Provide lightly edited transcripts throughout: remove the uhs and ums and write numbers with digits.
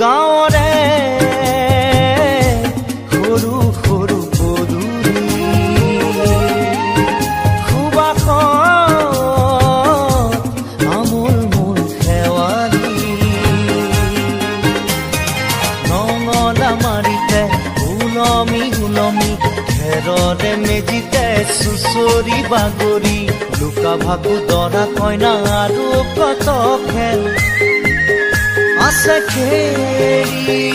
গাঁৱৰে সৰু সৰু পদূলি সুবাসত আমোল মোল শেৱালি নঙলা মাৰিতে ওলমি ওলমি খেৰৰে মেজিতে চুচৰি বাগৰি লুকা ভাগু দৰা কইনা আৰু কত খেল আছে খেলি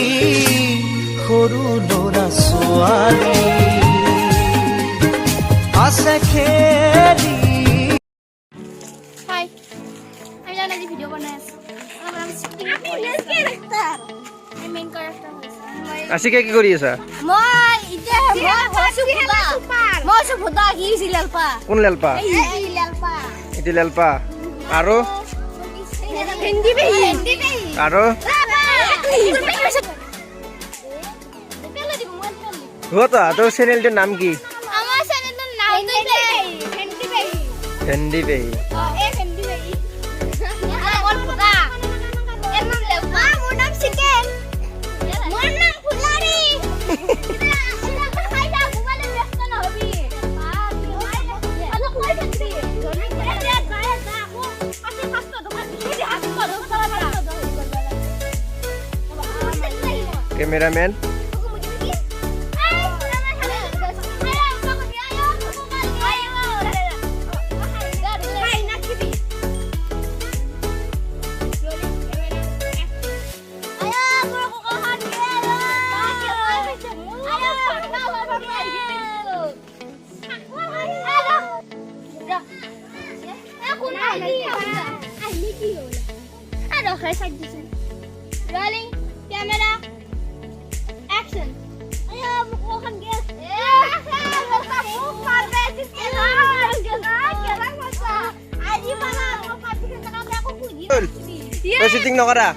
সৰু ল'ৰা ছোৱালী আছে খেলি। হাই আমি জানা যে ভিডিও বানাই আছো আমাৰ নাম সিটিং ক্যাৰেক্টাৰ আমি মেইন ক্যাৰেক্টাৰ আশিকা কি কৰি আছা? মই ইতে মই সুভদা কি সিলালপা কোন লালপা? এই লালপা এটি লালপা আৰু হিন্দি বেহি আৰু হতা তোৰ চেনেলটোৰ নাম কি? আমার চ্যানেলের নাম হিন্দি বেহি ভেন্দি বেহি। এই হিন্দি বেহি আমার ফুটা এর নাম লালপা মোর নাম চিকেন মোর নাম foolery cameraman Rolling camera action. Ayo mukha kan guys. তই শুটিং নকৰা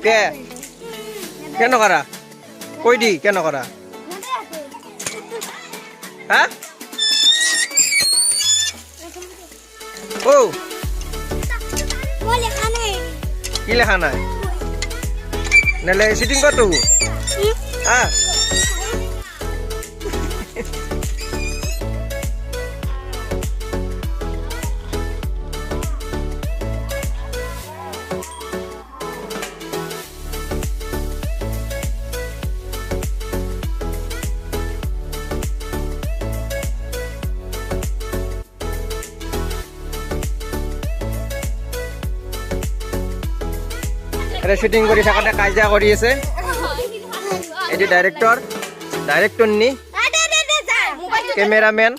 কে কে নকৰা কৈ দি কে নকৰা হা ও কি লেখা নাই নেলে শুটিং কত হা শুটিং কৰি থাকোঁতে কাজিয়া কৰি আছে এইটো ডাইৰেক্টৰ নি কেমেৰামেন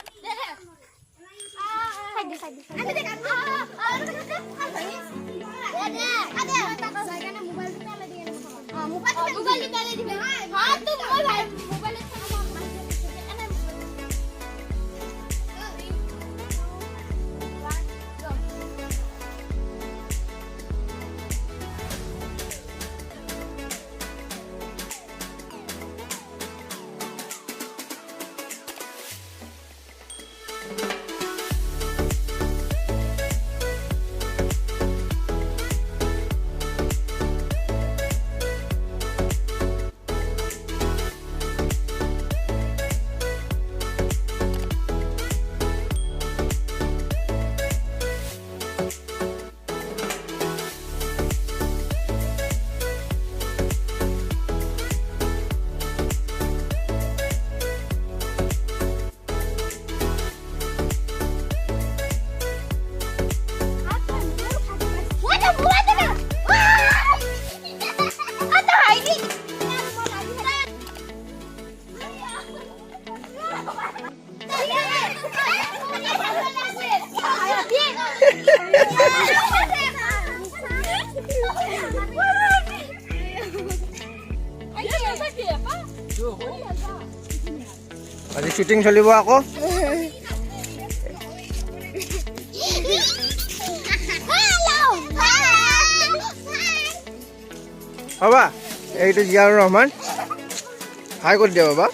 আজি শুটিং চলিব আকৌ বাবা এইটো জিয়াউৰ ৰহমান হাই কৰি দিয়া বাবা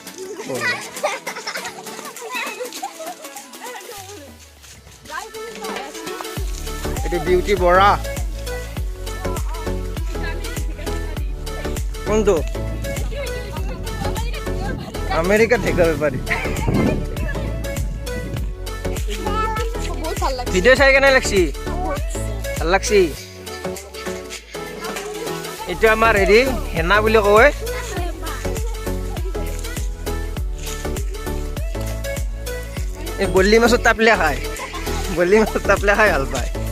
এইটো বিউটি বৰা কোনটো আমেৰিকা ঠেকা বেপাৰী ভিডিঅ' চাই কেনে লাগছি ভাল লাগছি এইটো আমাৰ হেৰি হেনা বুলি কয় এই বল্লি মাছত তাপলে খায় ভাল পায়